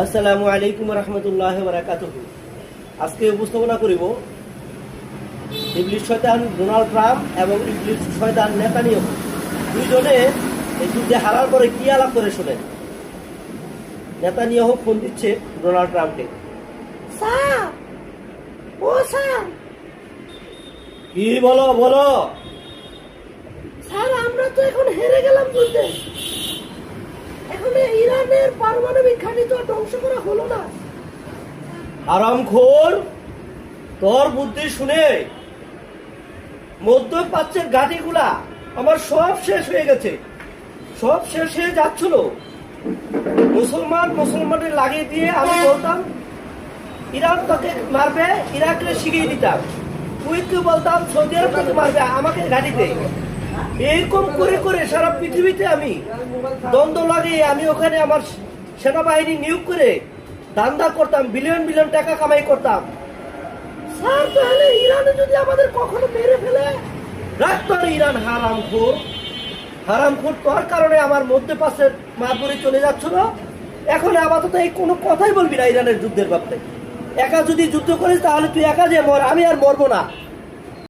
আসসালামু আলাইকুম রহমতুল্লাহ বারাকাতুহু। আজকে উপস্থাপনা করিব ইবলিস শয়তান ডোনাল্ড ট্রাম্প এবং ইবলিস শয়তান নেতানিয়াহু দুইজনে এই যুদ্ধে হারার পরে কি আলাপ করে শোনেন। নেতানিয়াহু ফোন দিচ্ছে ডোনাল্ড ট্রাম্পকে। স্যার, ও স্যার, কি বলো বলো। স্যার আমরা তো এখন হেরে গেলাম যুদ্ধে। এখন ইরানের পারমাণবিক ঘাঁটি তো ধ্বংস করা হলো না। আরামখোর, তোর বুদ্ধি শুনে মধ্যপ্রাচ্যের ঘাঁটিগুলা আমার সব শেষ হয়ে গেছে, সব শেষ হয়ে যাচ্ছিল। মুসলমানের লাগিয়ে দিয়ে আমি বলতাম ইরান তোকে মারবে, ইরাককে শিখিয়ে দিতাম। কুয়েতকে বলতাম সৌদি আরব তোকে মারবে, আমাকে ঘাঁটিতে। এরকম করে করে সারা পৃথিবীতে আমি দ্বন্দ্ব লাগিয়ে আমি ওখানে আমার সেনাবাহিনী নিয়োগ করে দান্দা করতাম, বিলিয়ন বিলিয়ন টাকা কামাই করতাম। স্যার তাহলে ইরানে যদি আমাদের কখনো মেরে ফেলে? রাখতো ইরান হারামখোর, হারামখোর তোর কারণে আমার মধ্যে পাশের মারপুরে চলে যাচ্ছিল। এখন আপাতত এই কোনো কথাই বলবি না ইরানের যুদ্ধের ব্যাপারে। একা যদি যুদ্ধ করিস তাহলে তুই একা যে মর, আমি আর মরবো না।